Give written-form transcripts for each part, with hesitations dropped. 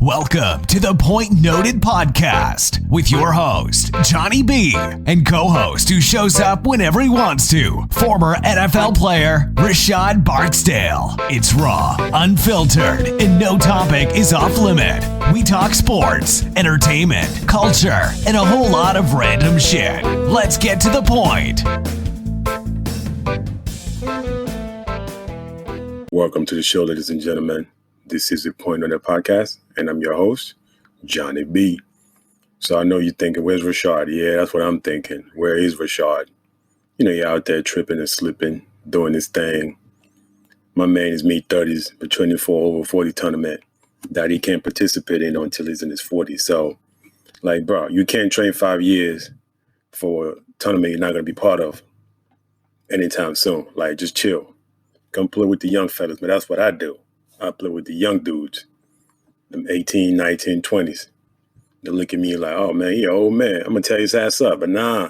Welcome to the Point Noted Podcast with your host, Johnny B, and co-host who shows up whenever he wants to, former NFL player Rashad Barksdale. It's raw, unfiltered, and no topic is off limit. We talk sports, entertainment, culture, and a whole lot of random shit. Let's get to the point. Welcome to the show, ladies and gentlemen. This is the Point Noted Podcast, and I'm your host, Johnny B. So I know you're thinking, where's Rashad? Yeah, that's what I'm thinking. Where is Rashad? You know, you're out there tripping and slipping, doing this thing. My man is mid-30s, but training for over 40 tournament that he can't participate in until he's in his 40s. So, like, bro, you can't train 5 years for a tournament you're not going to be part of anytime soon. Like, just chill. Come play with the young fellas, but that's what I do. I play with the young dudes, them 18, 19, 20s. They look at me like, oh, man, you're an old man. I'm going to tell his ass up. But nah,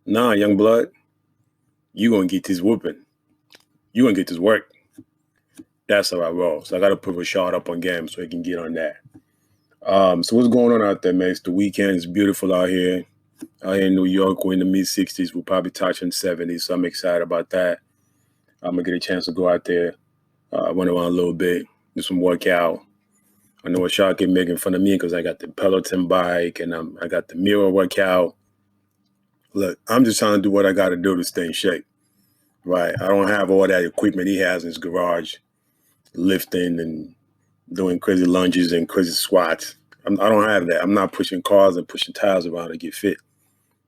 young blood, you going to get this whooping. You going to get this work. That's how I roll. So I got to put Rashad up on game so he can get on that. So what's going on out there, man? It's the weekend. It's beautiful out here. Out here in New York, we're in the mid-60s. We'll probably touching 70s, so I'm excited about that. I'm going to get a chance to go out there. Run around a little bit, do some workout. I know Rashad kept making fun of me because I got the Peloton bike and I got the mirror workout. Look, I'm just trying to do what I got to do to stay in shape, right? I don't have all that equipment he has in his garage, lifting and doing crazy lunges and crazy squats. I don't have that. I'm not pushing cars and pushing tires around to get fit.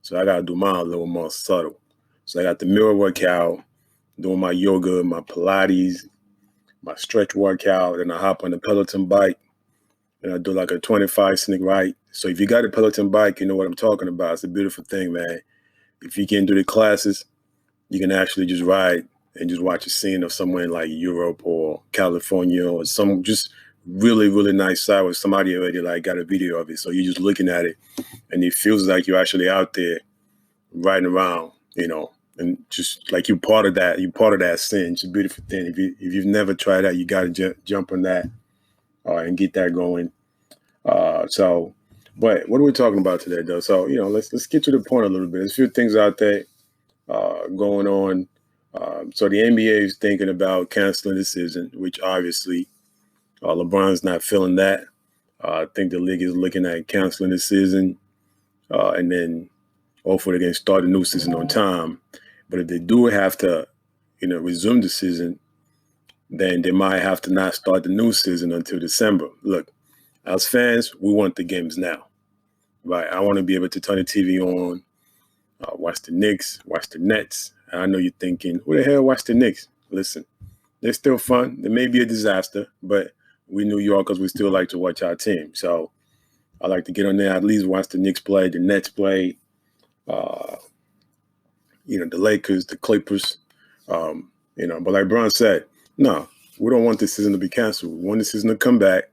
So I got to do mine a little more subtle. So I got the mirror workout, doing my yoga, my Pilates, my stretch workout, and I hop on the Peloton bike, and I do like a 25 sneak ride. So if you got a Peloton bike, you know what I'm talking about. It's a beautiful thing, man. If you can do the classes, you can actually just ride and just watch a scene of somewhere in like Europe or California or some just really, really nice side where somebody already like got a video of it. So you're just looking at it, and it feels like you're actually out there riding around, you know. And just like you're part of that scene. It's a beautiful thing. If you've never tried that, you got to jump on that and get that going. But what are we talking about today, though? So, you know, let's get to the point a little bit. There's a few things out there going on. So the NBA is thinking about canceling the season, which obviously LeBron's not feeling that. I think the league is looking at canceling the season and then hopefully they can start a new season on time. But if they do have to, resume the season, then they might have to not start the new season until December. Look, as fans, we want the games now, right? I want to be able to turn the TV on, watch the Knicks, watch the Nets. And I know you're thinking, who the hell watch the Knicks? Listen, they're still fun. They may be a disaster, but we New Yorkers, we still like to watch our team. So I like to get on there, at least watch the Knicks play, the Nets play, the Lakers, the Clippers, but like Bron said, no, we don't want this season to be canceled. We want the season to come back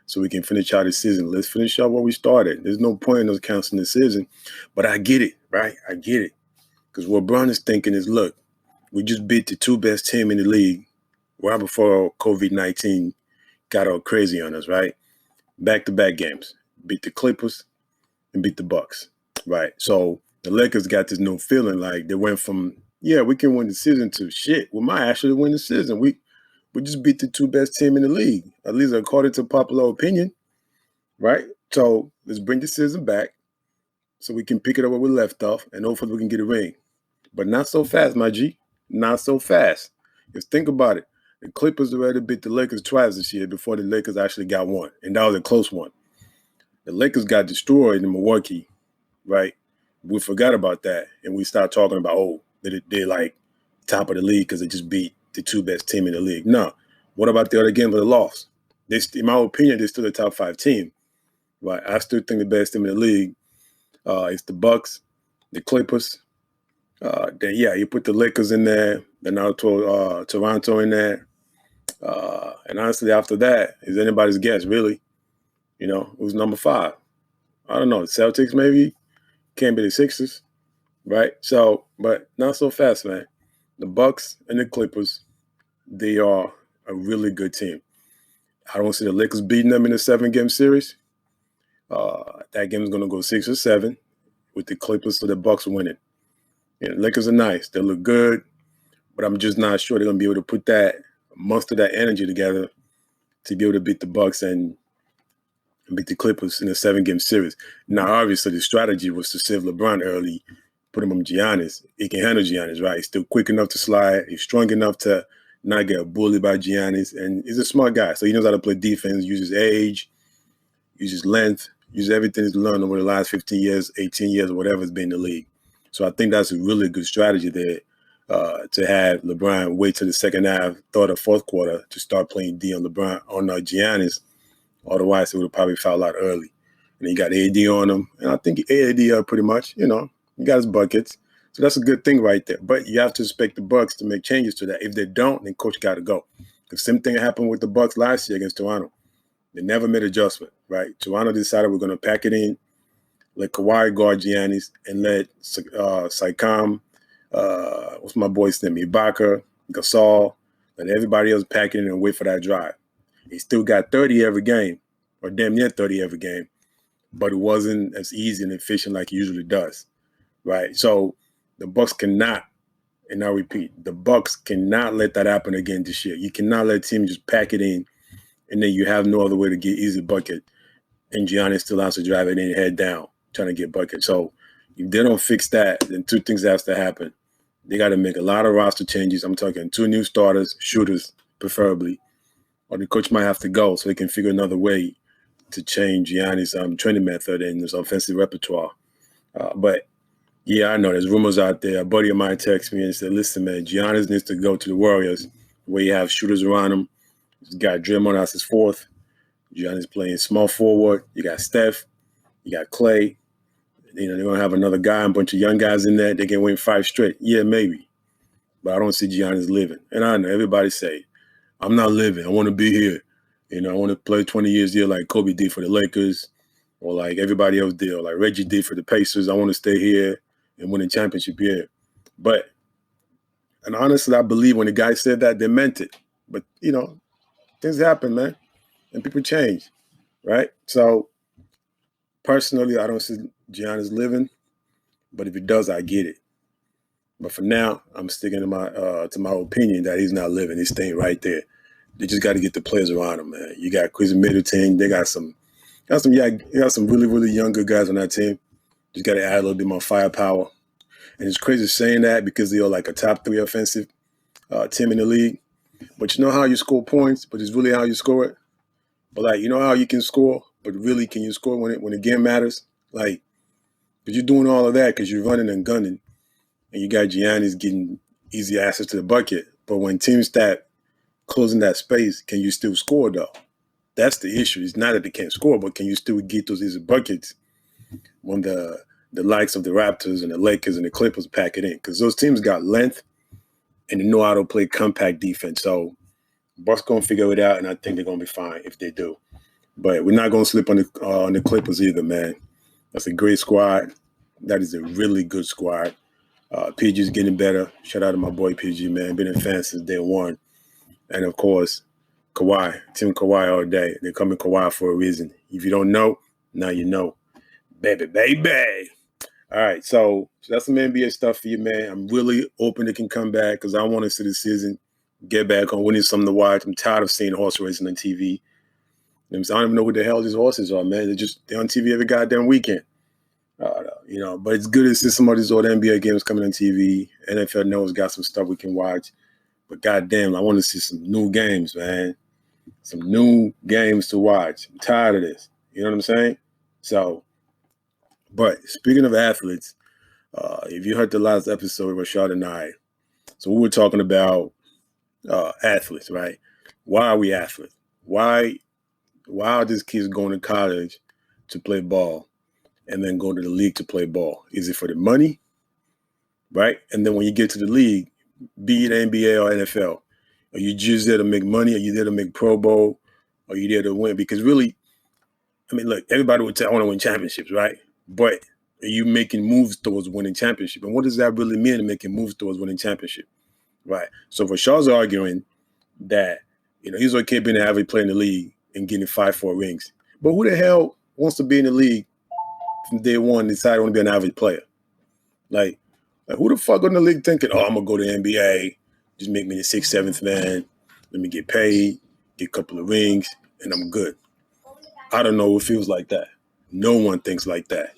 so we can finish out the season. Let's finish out what we started. There's no point in us canceling the season, but I get it, right? I get it. Because what Bron is thinking is, look, we just beat the two best team in the league right before COVID-19 got all crazy on us, right? Back-to-back games. Beat the Clippers and beat the Bucks, right? So the Lakers got this new feeling like they went from, we can win the season to shit. We might actually win the season. We just beat the two best team in the league, at least according to popular opinion, right? So let's bring the season back so we can pick it up where we left off and hopefully we can get a ring. But not so fast, my G. Not so fast. Just think about it. The Clippers already beat the Lakers twice this year before the Lakers actually got one, and that was a close one. The Lakers got destroyed in Milwaukee, right? We forgot about that, and we start talking about, they're like top of the league because they just beat the two best team in the league. No. What about the other game that they lost? In my opinion, they're still the top 5 team. Right? I still think the best team in the league is the Bucks, the Clippers. Then, you put the Lakers in there. Then now Toronto in there. And honestly, after that, is anybody's guess, really. Who's number 5? I don't know. The Celtics, maybe? Can't be the Sixers, right? So, but not so fast, man. The Bucks and the Clippers, they are a really good team. I don't see the Lakers beating them in a 7-game series. That game is going to go 6 or 7 with the Clippers or the Bucks winning. Yeah, the Lakers are nice. They look good, but I'm just not sure they're going to be able to put that, muster that energy together to be able to beat the Bucks and beat the Clippers in a 7-game series. Now, obviously, the strategy was to save LeBron early, put him on Giannis. He can handle Giannis, right? He's still quick enough to slide. He's strong enough to not get bullied by Giannis. And he's a smart guy, so he knows how to play defense, uses age, uses length, uses everything he's learned over the last 15 years, 18 years, whatever it's been in the league. So I think that's a really good strategy there to have LeBron wait till the second half, third or fourth quarter to start playing D on LeBron on Giannis. Otherwise, it would have probably fouled out early. And he got AD on him. And I think AD pretty much, he got his buckets. So that's a good thing right there. But you have to expect the Bucks to make changes to that. If they don't, then coach got to go. The same thing happened with the Bucks last year against Toronto. They never made adjustment, right? Toronto decided we're going to pack it in, let Kawhi guard Giannis, and let Siakam, what's my boy's name, Ibaka, Gasol, let everybody else pack it in and wait for that drive. He still got 30 every game, or damn near 30 every game, but it wasn't as easy and efficient like he usually does, right? So the Bucks cannot, and I repeat, the Bucks cannot let that happen again this year. You cannot let teams just pack it in, and then you have no other way to get easy bucket, and Giannis still has to drive it in head down, trying to get bucket. So if they don't fix that, then two things have to happen. They got to make a lot of roster changes. I'm talking 2 new starters, shooters preferably, or the coach might have to go so they can figure another way to change Giannis' training method and his offensive repertoire. But, yeah, I know there's rumors out there. A buddy of mine texted me and said, listen, man, Giannis needs to go to the Warriors where you have shooters around him. He's got Draymond as his fourth. Giannis playing small forward. You got Steph. You got Clay. They're going to have another guy, a bunch of young guys in there. They can win 5 straight. Yeah, maybe. But I don't see Giannis living. And I know everybody say, I'm not living. I want to be here. I want to play 20 years here like Kobe did for the Lakers or like everybody else did or like Reggie did for the Pacers. I want to stay here and win a championship here. And honestly, I believe when the guy said that, they meant it. But, things happen, man, and people change, right? So, personally, I don't see Giannis living, but if he does, I get it. But for now, I'm sticking to my opinion that he's not living. He's staying right there. They just got to get the players around him, man. You got Chris Middleton. They got some really, really young good guys on that team. Just got to add a little bit more firepower. And it's crazy saying that because they're like a top 3 offensive team in the league. But you know how you score points, but it's really how you score it. But like, you know how you can score, but really can you score when the game matters? Like, because you're doing all of that because you're running and gunning. And you got Giannis getting easy access to the bucket. But when teams start closing that space, can you still score, though? That's the issue. It's not that they can't score, but can you still get those easy buckets when the likes of the Raptors and the Lakers and the Clippers pack it in? Because those teams got length and they know how to play compact defense. So Bucks going to figure it out, and I think they're going to be fine if they do. But we're not going to slip on the Clippers either, man. That's a great squad. That is a really good squad. PG's getting better. Shout out to my boy PG, man. Been a fan since day one. And, of course, Kawhi. Team Kawhi all day. They're coming Kawhi for a reason. If you don't know, now you know. Baby. All right, so that's some NBA stuff for you, man. I'm really hoping it can come back because I want to see the season get back on. We need something to watch. I'm tired of seeing horse racing on TV. I don't even know who the hell these horses are, man. They're on TV every goddamn weekend. But it's good to see some of these old NBA games coming on TV. NFL knows got some stuff we can watch. But goddamn, I want to see some new games, man. Some new games to watch. I'm tired of this. You know what I'm saying? So, but speaking of athletes, if you heard the last episode with Rashad and I, so we were talking about athletes, right? Why are we athletes? Why are these kids going to college to play ball and then go to the league to play ball? Is it for the money, right? And then when you get to the league, be it NBA or NFL, are you just there to make money? Are you there to make Pro Bowl? Are you there to win? Because really, I mean, look, everybody would say, I want to win championships, right? But are you making moves towards winning championship? And what does that really mean, making moves towards winning championship, right? So Rashad's arguing that, he's okay being an average player in the league, and getting 5-4 rings. But who the hell wants to be in the league from day one and decide I want to be an average player? Like who the fuck in the league thinking, I'm going to go to the NBA, just make me the 6th, 7th man, let me get paid, get a couple of rings, and I'm good. I don't know who feels like that. No one thinks like that.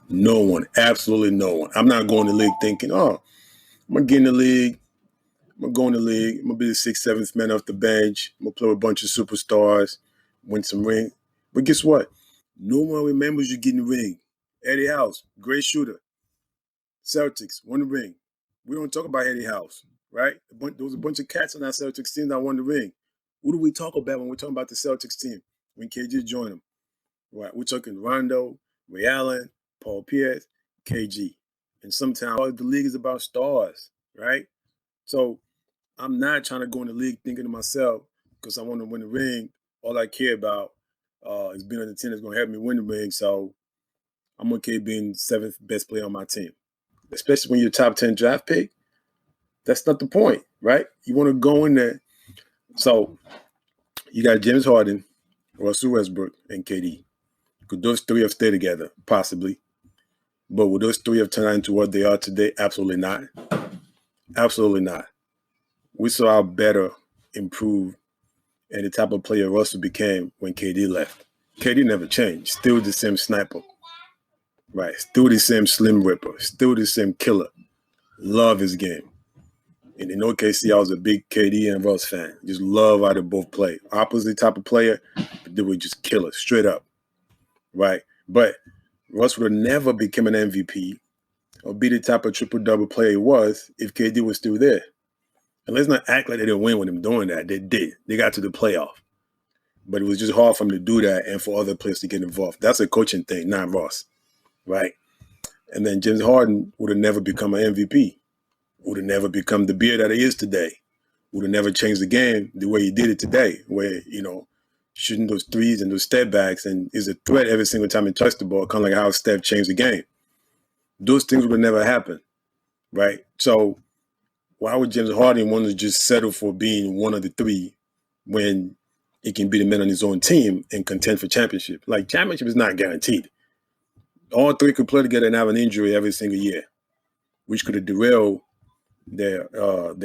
No one. Absolutely no one. I'm not going to the league thinking, I'm going to get in the league. I'm going to go in the league. I'm going to be the 6th, 7th man off the bench. I'm going to play with a bunch of superstars, win some ring. But guess what? No one remembers you getting the ring. Eddie House, great shooter. Celtics, won the ring. We don't talk about Eddie House, right? There was a bunch of cats on that Celtics team that won the ring. Who do we talk about when we're talking about the Celtics team? When KG joined them, right? We're talking Rondo, Ray Allen, Paul Pierce, KG. And sometimes the league is about stars, right? So I'm not trying to go in the league thinking to myself, because I want to win the ring, all I care about is being on the team that's going to help me win the ring. So I'm okay being 7th best player on my team. Especially when you're a top 10 draft pick, that's not the point, right? You want to go in there. So you got James Harden, Russell Westbrook, and KD. Could those three have stayed together? Possibly. But would those three have turned out into what they are today? Absolutely not. Absolutely not. We saw how better, improved, and the type of player Russell became when KD left. KD never changed. Still the same sniper. Right. Still the same slim ripper. Still the same killer. Love his game. And in OKC, I was a big KD and Russ fan. Just love how they both play. Opposite type of player, but they were just killers, straight up. Right? But Russ would have never become an MVP or be the type of triple-double player he was if KD was still there. And let's not act like they didn't win with him doing that. They did. They got to the playoff. But it was just hard for him to do that and for other players to get involved. That's a coaching thing, not Russ. Right? And then James Harden would have never become an MVP. Would have never become the beer that he is today. Would have never changed the game the way he did it today, where, shooting those threes and those step backs and is a threat every single time he touched the ball, kind of like how Steph changed the game. Those things would have never happened, right? So why would James Harden want to just settle for being one of the three when he can be the man on his own team and contend for championship? Like, championship is not guaranteed. All three could play together and have an injury every single year, which could have derailed their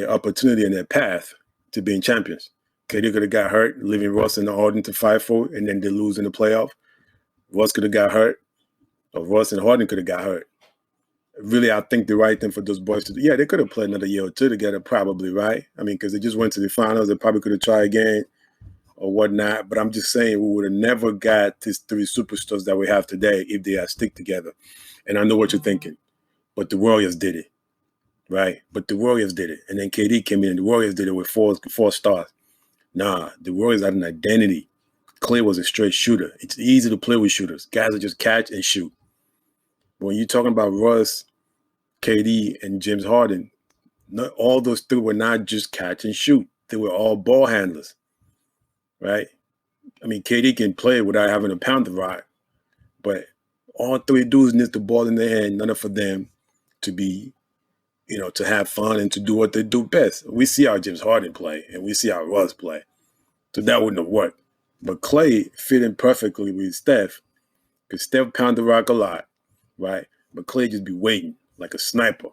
opportunity and their path to being champions. KD could have got hurt, leaving Russ and Harden to 5-4, and then they lose in the playoff. Russ could have got hurt, or Russ and Harden could have got hurt. Really, I think the right thing for those boys to do, they could have played another year or two together, probably, right? I mean, because they just went to the finals, they probably could have tried again or whatnot. But I'm just saying, we would have never got these three superstars that we have today if they had stick together. And I know what you're thinking, but the Warriors did it, right? But the Warriors did it. And then KD came in, and the Warriors did it with four stars. Nah, the Warriors had an identity. Clay was a straight shooter. It's easy to play with shooters. Guys that just catch and shoot. When you're talking about Russ, KD, and James Harden, all those three were not just catch and shoot. They were all ball handlers, right? I mean, KD can play without having to pound the rock, but all three dudes need the ball in their hand in order for them to be, to have fun and to do what they do best. We see how James Harden play, and we see how Russ play. So that wouldn't have worked. But Clay fit in perfectly with Steph, because Steph pound the rock a lot, right? But Clay just be waiting like a sniper,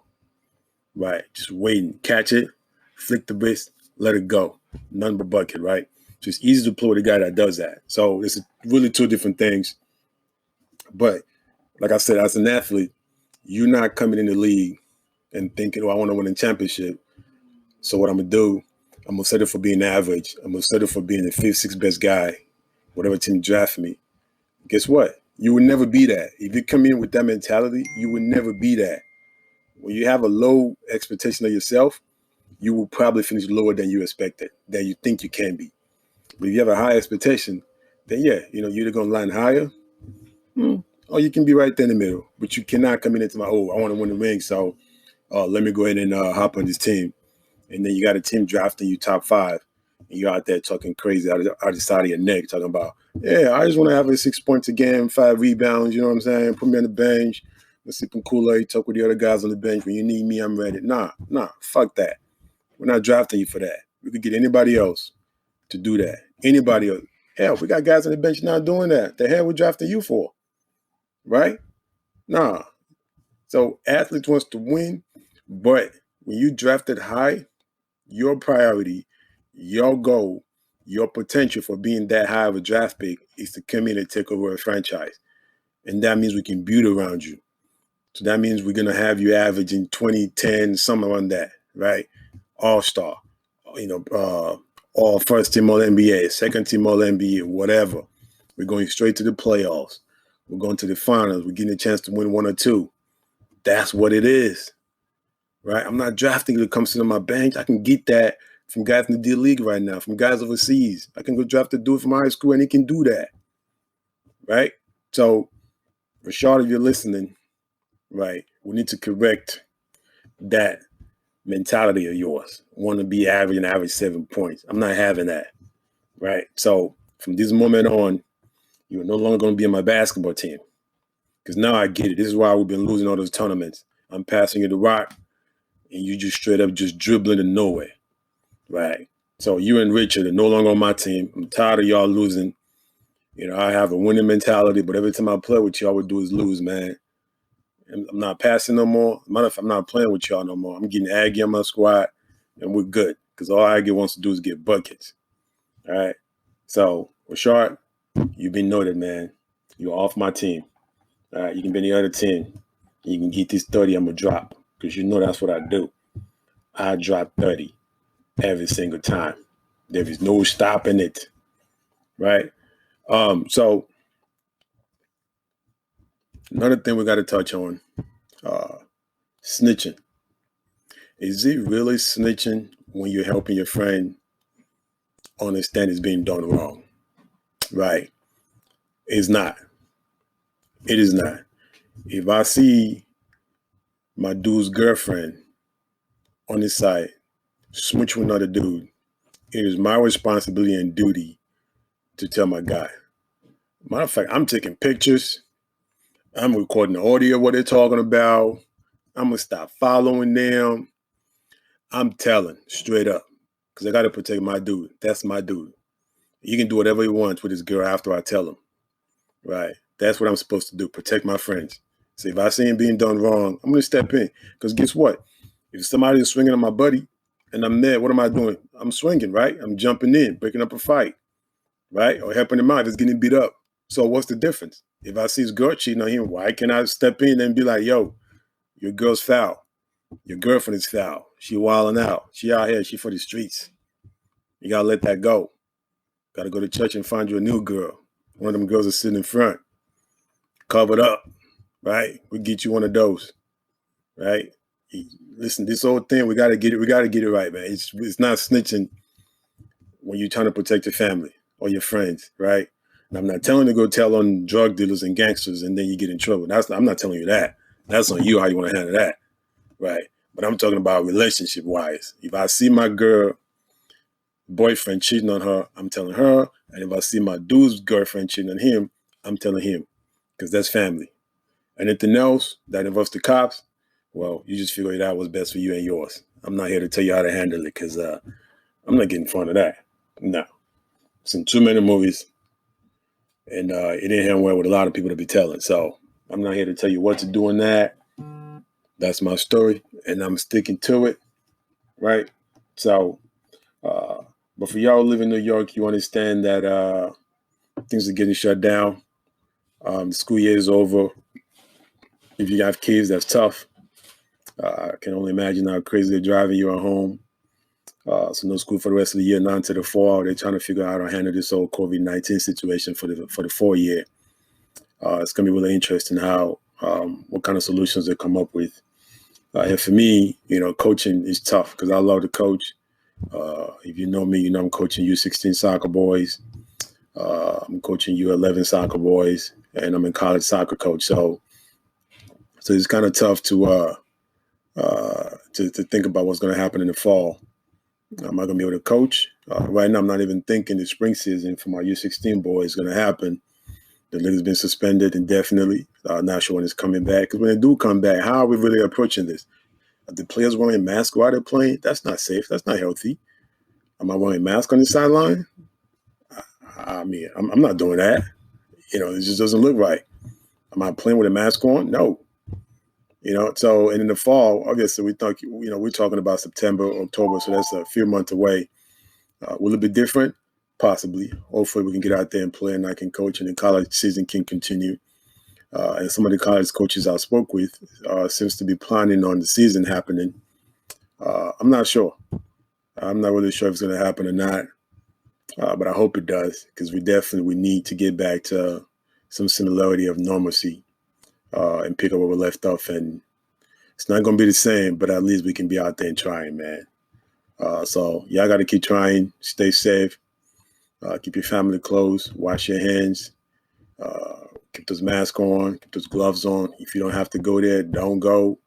right? Just waiting, catch it, flick the wrist, let it go. None but bucket, right? So it's easy to play with a guy that does that. So it's really two different things. But like I said, as an athlete, you're not coming in the league and thinking, I want to win a championship. So what I'm going to do, I'm going to settle for being average. I'm going to settle for being the 5th, 6th best guy, whatever team draft me. Guess what? You will never be that. If you come in with that mentality, you will never be that. When you have a low expectation of yourself, you will probably finish lower than you expected, than you think you can be. But if you have a high expectation, then you're either going to line higher, or you can be right there in the middle. But you cannot come in into I want to win the ring, so let me go ahead and hop on this team. And then you got a team drafting you top 5, and you're out there talking crazy out of the side of your neck, talking about, I just want to have 6 points a game, 5 rebounds, you know what I'm saying? Put me on the bench, let's sip some Kool-Aid, talk with the other guys on the bench. When you need me, I'm ready. Nah, fuck that. We're not drafting you for that. We could get anybody else to do that. Anybody else. Hell, we got guys on the bench not doing that. The hell we drafting you for? Right? Nah. So athletes wants to win, but when you drafted high, your priority, your goal, your potential for being that high of a draft pick is to come in and take over a franchise. And that means we can build around you. So that means we're going to have you averaging 2010, something around that, right? All-star, all first team all NBA, second team all NBA, whatever. We're going straight to the playoffs. We're going to the finals. We're getting a chance to win one or two. That's what it is, right? I'm not drafting it to come sit on my bench. I can get that from guys in the D League right now, from guys overseas. I can go draft a dude from high school and he can do that, right? So, Rashad, if you're listening, right, we need to correct that mentality of yours. Want to be average and average 7 points. I'm not having that, right? So from this moment on, you're no longer going to be in my basketball team because now I get it. This is why we've been losing all those tournaments. I'm passing you the rock and you just straight up just dribbling to nowhere, right? So you and Richard are no longer on my team. I'm tired of y'all losing. I have a winning mentality, but every time I play with you, all we do is lose, man. I'm not passing no more. Matter of fact, I'm not playing with y'all no more. I'm getting Aggie on my squad, and we're good because all Aggie wants to do is get buckets. All right? So, Rashard, you've been noted, man. You're off my team. All right? You can be any other team. You can get this 30 I'm going to drop because that's what I do. I drop 30 every single time. There is no stopping it. Right? So, another thing we got to touch on, snitching. Is it really snitching when you're helping your friend understand it's being done wrong? Right? It's not. It is not. If I see my dude's girlfriend on his side smooch with another dude, it is my responsibility and duty to tell my guy. Matter of fact, I'm taking pictures. I'm recording the audio of what they're talking about. I'm going to stop following them. I'm telling straight up because I got to protect my dude. That's my dude. He can do whatever he wants with his girl after I tell him. Right? That's what I'm supposed to do. Protect my friends. So if I see him being done wrong, I'm going to step in. Because guess what? If somebody is swinging on my buddy and I'm there, what am I doing? I'm swinging, right? I'm jumping in, breaking up a fight, right? Or helping him out if he's getting beat up. So what's the difference? If I see his girl cheating on him, why can't I step in and be like, yo, your girl's foul. Your girlfriend is foul. She wilding out. She out here. She for the streets. You got to let that go. Got to go to church and find you a new girl. One of them girls is sitting in front. Covered up, right? We get you one of those, right? Listen, this whole thing, we got to get it. We got to get it right, man. It's not snitching when you're trying to protect your family or your friends, right? And I'm not telling you to go tell on drug dealers and gangsters and then you get in trouble. I'm not telling you that. That's on you how you want to handle that, right? But I'm talking about relationship-wise. If I see my girl boyfriend cheating on her, I'm telling her. And if I see my dude's girlfriend cheating on him, I'm telling him. Because that's family. Anything else that involves the cops, well, you just figure it out what's best for you and yours. I'm not here to tell you how to handle it because I'm not getting in front of that. No. It's in too many movies. And it didn't end well with a lot of people to be telling. So I'm not here to tell you what to do in that. That's my story. And I'm sticking to it. Right? So, but for y'all who live in New York, you understand that things are getting shut down. The school year is over. If you have kids, that's tough. I can only imagine how crazy they're driving you at home. So no school for the rest of the year, not until the fall. They're trying to figure out how to handle this whole COVID-19 situation for the fall year. It's going to be really interesting how what kind of solutions they come up with. And for me, coaching is tough because I love to coach. If you know me, you know I'm coaching U16 soccer boys. I'm coaching U11 soccer boys, and I'm a college soccer coach. So it's kind of tough to think about what's going to happen in the fall. Am I going to be able to coach? Right now, I'm not even thinking the spring season for my U16 boys is going to happen. The league has been suspended indefinitely. Not sure when it's coming back. Because when they do come back, how are we really approaching this? Are the players wearing masks while they're playing? That's not safe. That's not healthy. Am I wearing a mask on the sideline? I mean, I'm not doing that. It just doesn't look right. Am I playing with a mask on? No. So, and in the fall, obviously, we thought, we're talking about September, October, so that's a few months away. Will it be different? Possibly. Hopefully, we can get out there and play, and I can coach, and the college season can continue. And some of the college coaches I spoke with seems to be planning on the season happening. I'm not sure. I'm not really sure if it's going to happen or not, but I hope it does, because we need to get back to some similarity of normalcy and pick up where we left off. And it's not going to be the same, but at least we can be out there and trying, man. So y'all got to keep trying, stay safe, keep your family close, wash your hands, keep those masks on, keep those gloves on. If you don't have to go there, don't go.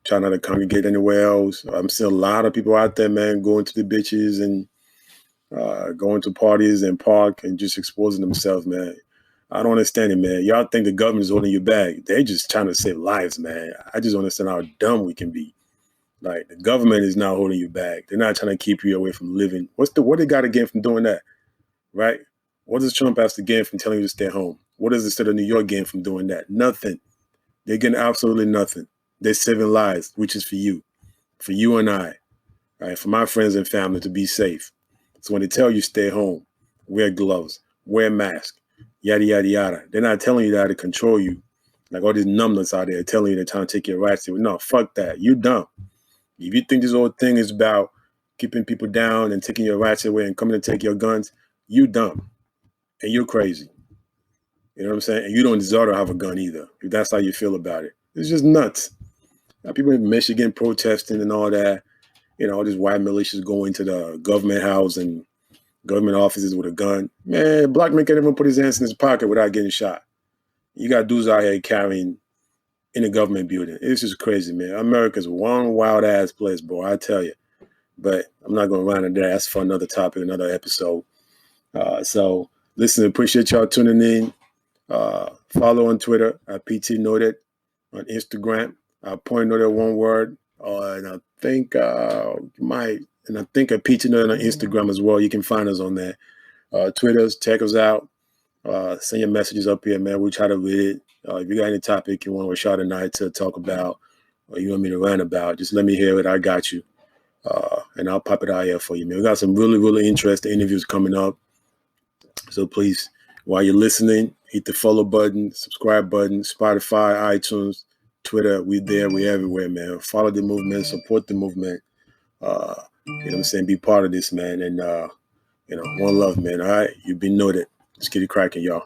Try not to congregate anywhere else. I'm seeing a lot of people out there, man, going to the bitches and going to parties and park and just exposing themselves, man. I don't understand it, man. Y'all think the government's holding you back. They're just trying to save lives, man. I just don't understand how dumb we can be. Like, the government is not holding you back. They're not trying to keep you away from living. What they got to gain from doing that, right? What does Trump have to gain from telling you to stay home? What does the state of New York gain from doing that? Nothing. They're getting absolutely nothing. They're saving lives, which is for you and I, right? For my friends and family to be safe. So when they tell you stay home, wear gloves, wear a mask, yada, yada, yada, they're not telling you that to control you. Like all these numbnuts out there telling you they're trying to take your rights. No, fuck that. You dumb. If you think this whole thing is about keeping people down and taking your rights away and coming to take your guns, you dumb. And you're crazy. You know what I'm saying? And you don't deserve to have a gun either, if that's how you feel about it. It's just nuts. People in Michigan protesting and all that, all these white militias going to the government house and government offices with a gun. Man, black man can't even put his hands in his pocket without getting shot. You got dudes out here carrying in a government building. It's just crazy, man. America's one wild ass place, boy, I tell you. But I'm not going to run into that. That's for another topic, another episode. So listen, appreciate y'all tuning in. Follow on Twitter at PT Noted, on Instagram. Point Noted, one word. And I think at PT Noted on Instagram as well. You can find us on there. Twitter, check us out. Send your messages up here, man. We'll try to read it. If you got any topic you want Rashad and I to talk about, or you want me to rant about, just let me hear it. I got you. And I'll pop it out here for you, man. We got some really, really interesting interviews coming up. So please, while you're listening, hit the follow button, subscribe button, Spotify, iTunes, Twitter. We're there. We're everywhere, man. Follow the movement, support the movement. You know what I'm saying? Be part of this, man. And, one love, man. All right? You've been noted. Let's get it cracking, y'all.